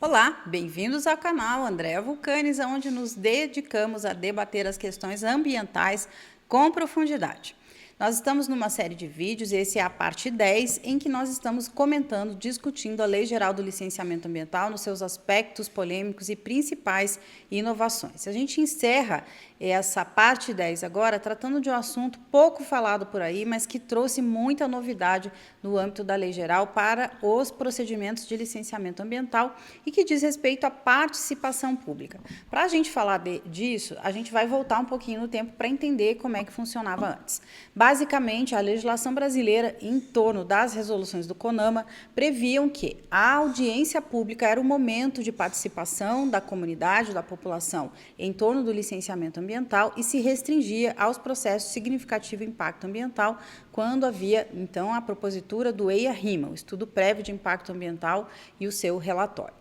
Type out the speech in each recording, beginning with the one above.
Olá, bem-vindos ao canal Andréa Vulcanes, onde nos dedicamos a debater as questões ambientais com profundidade. Nós estamos numa série de vídeos, esse é a parte 10, em que nós estamos comentando, discutindo a Lei Geral do Licenciamento Ambiental nos seus aspectos polêmicos e principais inovações. A gente encerra essa parte 10 agora, tratando de um assunto pouco falado por aí, mas que trouxe muita novidade no âmbito da Lei Geral para os procedimentos de licenciamento ambiental e que diz respeito à participação pública. Para a gente falar disso, a gente vai voltar um pouquinho no tempo para entender como é que funcionava antes. Basicamente, a legislação brasileira em torno das resoluções do CONAMA previam que a audiência pública era o momento de participação da comunidade, da população, em torno do licenciamento ambiental e se restringia aos processos de significativo impacto ambiental, quando havia, então, a propositura do EIA-RIMA, o Estudo Prévio de Impacto Ambiental e o seu relatório.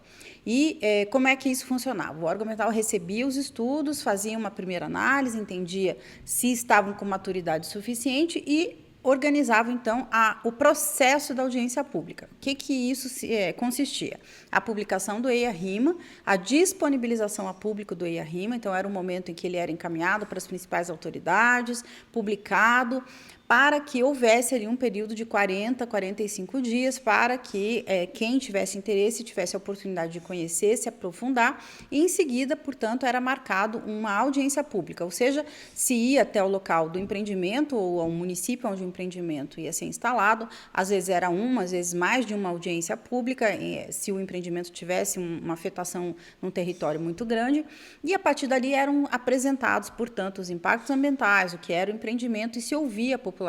E como é que isso funcionava? O órgão ambiental recebia os estudos, fazia uma primeira análise, entendia se estavam com maturidade suficiente e organizava, então, o processo da audiência pública. O que isso consistia? A publicação do EIA-RIMA, a disponibilização a público do EIA-RIMA, então era o momento em que ele era encaminhado para as principais autoridades, publicado, para que houvesse ali um período de 40, 45 dias para que quem tivesse interesse tivesse a oportunidade de conhecer, se aprofundar, e em seguida, portanto, era marcado uma audiência pública, ou seja, se ia até o local do empreendimento ou ao município onde o empreendimento ia ser instalado, às vezes era às vezes mais de uma audiência pública, se o empreendimento tivesse uma afetação num território muito grande, e a partir dali eram apresentados, portanto, os impactos ambientais, o que era o empreendimento, e se ouvia a população,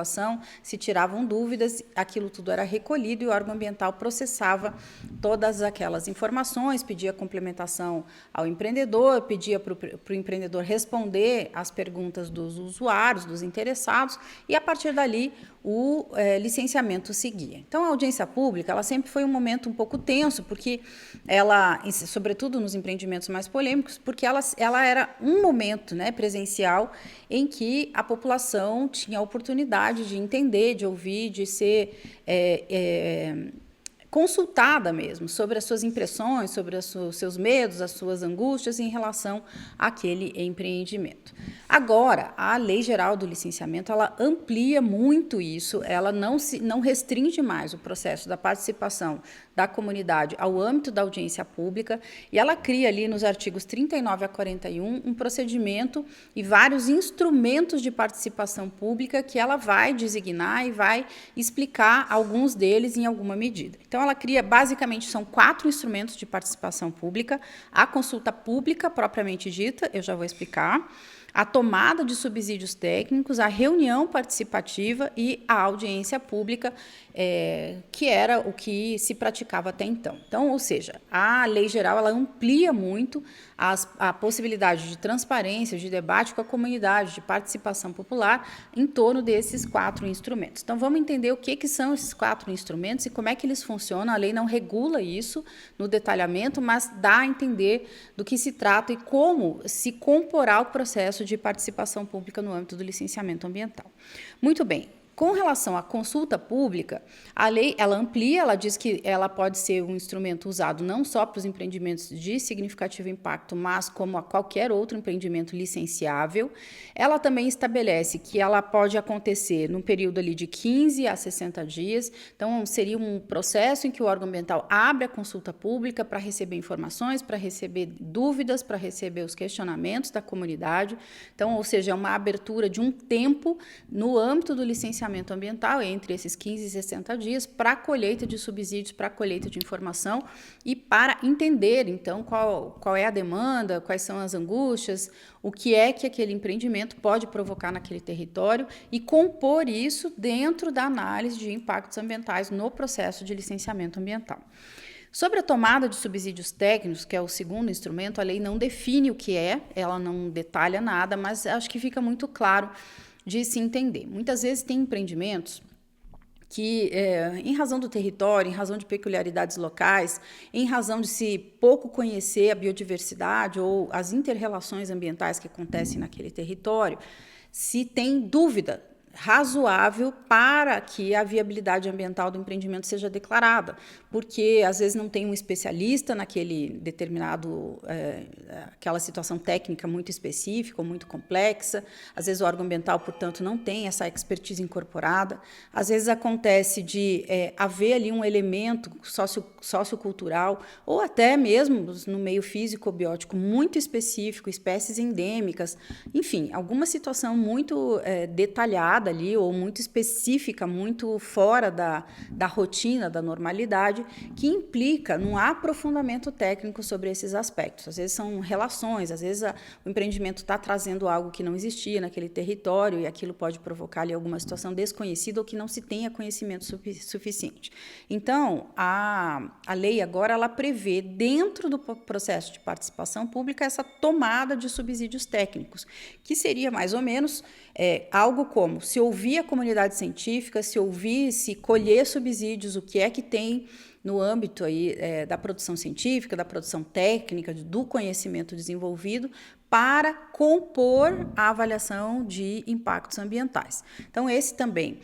se tiravam dúvidas, aquilo tudo era recolhido e o órgão ambiental processava todas aquelas informações, pedia complementação ao empreendedor, pedia para o empreendedor responder às perguntas dos usuários, dos interessados, e a partir dali o licenciamento seguia. Então, a audiência pública, ela sempre foi um momento um pouco tenso, porque ela, sobretudo nos empreendimentos mais polêmicos, porque ela era um momento, né, presencial em que a população tinha a oportunidade de entender, de ouvir, de ser consultada mesmo sobre as suas impressões, sobre os seus medos, as suas angústias em relação àquele empreendimento. Agora, a Lei Geral do Licenciamento, ela amplia muito isso, ela não restringe mais o processo da participação da comunidade ao âmbito da audiência pública, e ela cria ali nos artigos 39 a 41 um procedimento e vários instrumentos de participação pública que ela vai designar e vai explicar alguns deles em alguma medida. Então, ela cria, basicamente, são 4 instrumentos de participação pública: a consulta pública, propriamente dita, eu já vou explicar, a tomada de subsídios técnicos, a reunião participativa e a audiência pública, que era o que se praticava até então. Então, ou seja, a lei geral ela amplia muito a possibilidade de transparência, de debate com a comunidade, de participação popular em torno desses 4 instrumentos. Então, vamos entender o que são esses 4 instrumentos e como é que eles funcionam. A lei não regula isso no detalhamento, mas dá a entender do que se trata e como se comporá o processo de participação pública no âmbito do licenciamento ambiental. Muito bem. Com relação à consulta pública, a lei ela amplia, ela diz que ela pode ser um instrumento usado não só para os empreendimentos de significativo impacto, mas como a qualquer outro empreendimento licenciável. Ela também estabelece que ela pode acontecer num período ali de 15 a 60 dias, então seria um processo em que o órgão ambiental abre a consulta pública para receber informações, para receber dúvidas, para receber os questionamentos da comunidade. Então, ou seja, é uma abertura de um tempo no âmbito do licenciamento ambiental, entre esses 15 e 60 dias, para a colheita de subsídios, para a colheita de informação e para entender, então, qual é a demanda, quais são as angústias, o que é que aquele empreendimento pode provocar naquele território e compor isso dentro da análise de impactos ambientais no processo de licenciamento ambiental. Sobre a tomada de subsídios técnicos, que é o segundo instrumento, a lei não define o que é, ela não detalha nada, mas acho que fica muito claro de se entender. Muitas vezes tem empreendimentos que, em razão do território, em razão de peculiaridades locais, em razão de se pouco conhecer a biodiversidade ou as inter-relações ambientais que acontecem naquele território, se tem dúvida razoável para que a viabilidade ambiental do empreendimento seja declarada, porque às vezes não tem um especialista naquele determinado, aquela situação técnica muito específica ou muito complexa, às vezes o órgão ambiental, portanto, não tem essa expertise incorporada, às vezes acontece de haver ali um elemento sociocultural ou até mesmo no meio físico-biótico muito específico, espécies endêmicas, enfim, alguma situação muito detalhada ali, ou muito específica, muito fora da rotina, da normalidade, que implica num aprofundamento técnico sobre esses aspectos. Às vezes são relações, às vezes o empreendimento está trazendo algo que não existia naquele território e aquilo pode provocar ali alguma situação desconhecida ou que não se tenha conhecimento suficiente. Então, a lei agora ela prevê, dentro do processo de participação pública, essa tomada de subsídios técnicos, que seria mais ou menos algo como se ouvir a comunidade científica, se colher subsídios, o que é que tem no âmbito aí, da produção científica, da produção técnica, do conhecimento desenvolvido, para compor a avaliação de impactos ambientais. Então, esse também,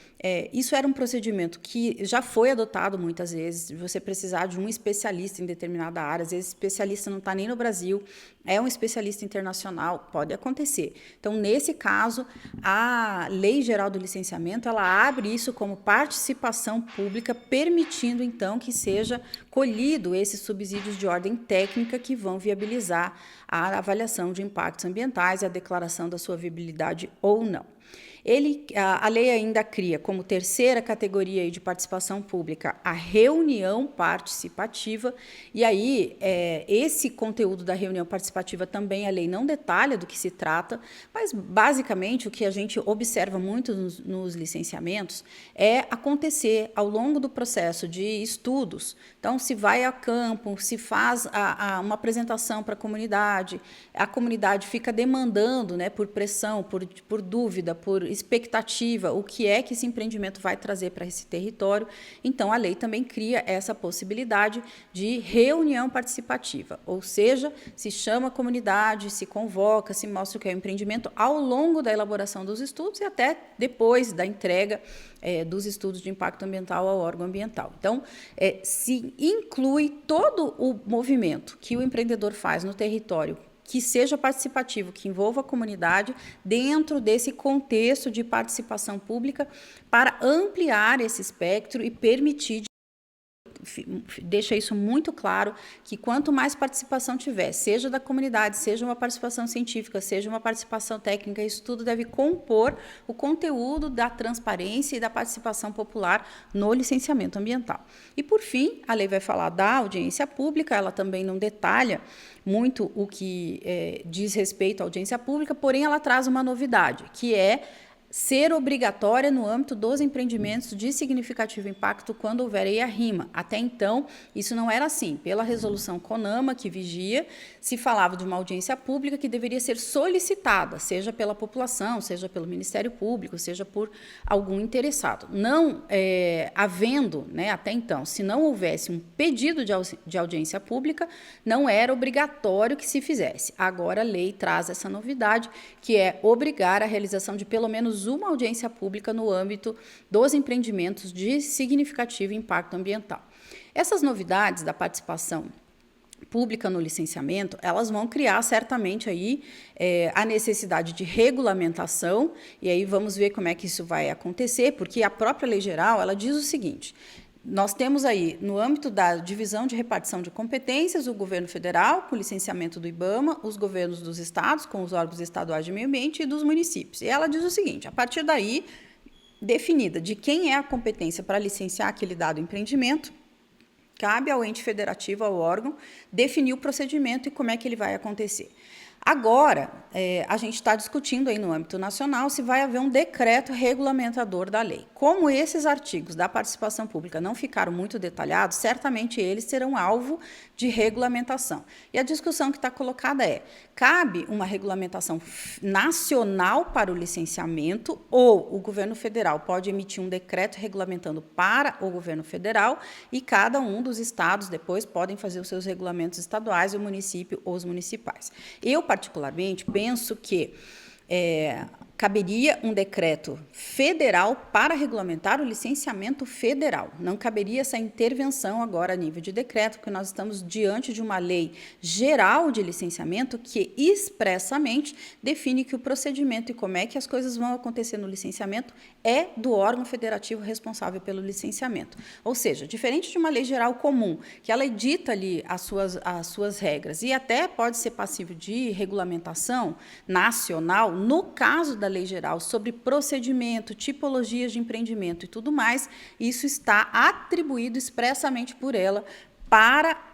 isso era um procedimento que já foi adotado muitas vezes, você precisar de um especialista em determinada área, às vezes especialista não está nem no Brasil, é um especialista internacional, pode acontecer. Então, nesse caso, a Lei Geral do Licenciamento, ela abre isso como participação pública, permitindo, então, que seja colhido esses subsídios de ordem técnica que vão viabilizar a avaliação de impactos ambientais e a declaração da sua viabilidade ou não. A lei ainda cria como terceira categoria de participação pública a reunião participativa, e aí esse conteúdo da reunião participativa também a lei não detalha do que se trata, mas basicamente o que a gente observa muito nos licenciamentos é acontecer ao longo do processo de estudos. Então, se vai a campo, se faz uma apresentação para a comunidade fica demandando, né, por pressão, por dúvida, por expectativa, o que é que esse empreendimento vai trazer para esse território. Então, a lei também cria essa possibilidade de reunião participativa, ou seja, se chama a comunidade, se convoca, se mostra o que é o empreendimento ao longo da elaboração dos estudos e até depois da entrega dos estudos de impacto ambiental ao órgão ambiental. Então, se inclui todo o movimento que o empreendedor faz no território, que seja participativo, que envolva a comunidade dentro desse contexto de participação pública para ampliar esse espectro e permitir, deixa isso muito claro, que quanto mais participação tiver, seja da comunidade, seja uma participação científica, seja uma participação técnica, isso tudo deve compor o conteúdo da transparência e da participação popular no licenciamento ambiental. E, por fim, a lei vai falar da audiência pública, ela também não detalha muito o que diz respeito à audiência pública, porém ela traz uma novidade, que é ser obrigatória no âmbito dos empreendimentos de significativo impacto quando houver aí a RIMA. Até então, isso não era assim. Pela resolução CONAMA, que vigia, se falava de uma audiência pública que deveria ser solicitada, seja pela população, seja pelo Ministério Público, seja por algum interessado. Não havendo, né, até então, se não houvesse um pedido de audiência pública, não era obrigatório que se fizesse. Agora a lei traz essa novidade, que é obrigar a realização de pelo menos uma audiência pública no âmbito dos empreendimentos de significativo impacto ambiental. Essas novidades da participação pública no licenciamento, elas vão criar certamente aí a necessidade de regulamentação, e aí vamos ver como é que isso vai acontecer, porque a própria lei geral, ela diz o seguinte: nós temos aí, no âmbito da divisão de repartição de competências, o governo federal, com o licenciamento do IBAMA, os governos dos estados, com os órgãos estaduais de meio ambiente, e dos municípios. E ela diz o seguinte: a partir daí, definida de quem é a competência para licenciar aquele dado empreendimento, cabe ao ente federativo, ao órgão, definir o procedimento e como é que ele vai acontecer. Agora, a gente está discutindo aí no âmbito nacional se vai haver um decreto regulamentador da lei. Como esses artigos da participação pública não ficaram muito detalhados, certamente eles serão alvo de regulamentação. E a discussão que está colocada é: cabe uma regulamentação nacional para o licenciamento ou o governo federal pode emitir um decreto regulamentando para o governo federal e cada um dos estados depois podem fazer os seus regulamentos estaduais, o município ou os municipais. Eu, particularmente, penso que caberia um decreto federal para regulamentar o licenciamento federal. Não caberia essa intervenção agora a nível de decreto, porque nós estamos diante de uma lei geral de licenciamento que expressamente define que o procedimento e como é que as coisas vão acontecer no licenciamento é do órgão federativo responsável pelo licenciamento. Ou seja, diferente de uma lei geral comum, que ela edita ali as suas regras e até pode ser passível de regulamentação nacional, no caso da lei geral sobre procedimento, tipologias de empreendimento e tudo mais, isso está atribuído expressamente por ela para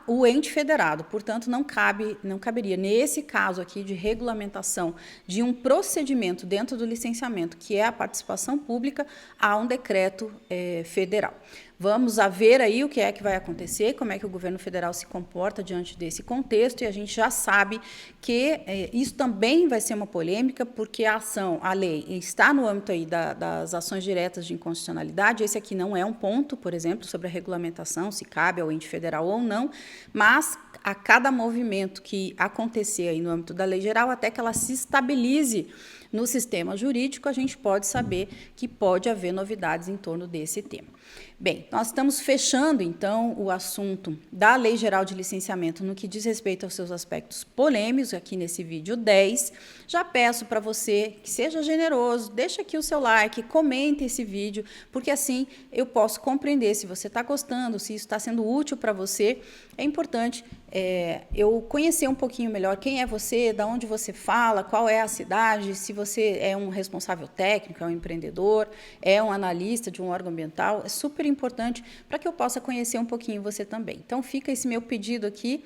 o ente federado. Portanto, não caberia, nesse caso aqui de regulamentação de um procedimento dentro do licenciamento, que é a participação pública, a um decreto federal. Vamos ver aí o que é que vai acontecer, como é que o governo federal se comporta diante desse contexto, e a gente já sabe que isso também vai ser uma polêmica, porque a lei está no âmbito aí das ações diretas de inconstitucionalidade. Esse aqui não é um ponto, por exemplo, sobre a regulamentação, se cabe ao ente federal ou não, mas a cada movimento que acontecer aí no âmbito da lei geral, até que ela se estabilize no sistema jurídico, a gente pode saber que pode haver novidades em torno desse tema. Bem, nós estamos fechando, então, o assunto da Lei Geral de Licenciamento no que diz respeito aos seus aspectos polêmicos, aqui nesse vídeo 10. Já peço para você que seja generoso, deixa aqui o seu like, comente esse vídeo, porque assim eu posso compreender se você está gostando, se isso está sendo útil para você. É importante eu conhecer um pouquinho melhor quem é você, de onde você fala, qual é a cidade, se você é um responsável técnico, é um empreendedor, é um analista de um órgão ambiental. É super importante para que eu possa conhecer um pouquinho você também. Então, fica esse meu pedido aqui.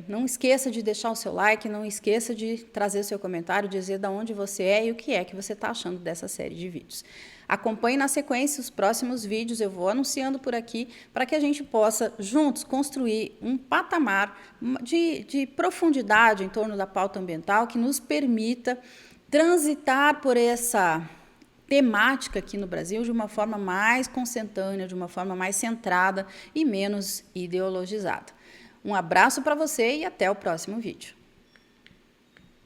Não esqueça de deixar o seu like, não esqueça de trazer o seu comentário, dizer de onde você é e o que é que você está achando dessa série de vídeos. Acompanhe na sequência os próximos vídeos, eu vou anunciando por aqui, para que a gente possa, juntos, construir um patamar de profundidade em torno da pauta ambiental que nos permita transitar por essa temática aqui no Brasil de uma forma mais consentânea, de uma forma mais centrada e menos ideologizada. Um abraço para você e até o próximo vídeo.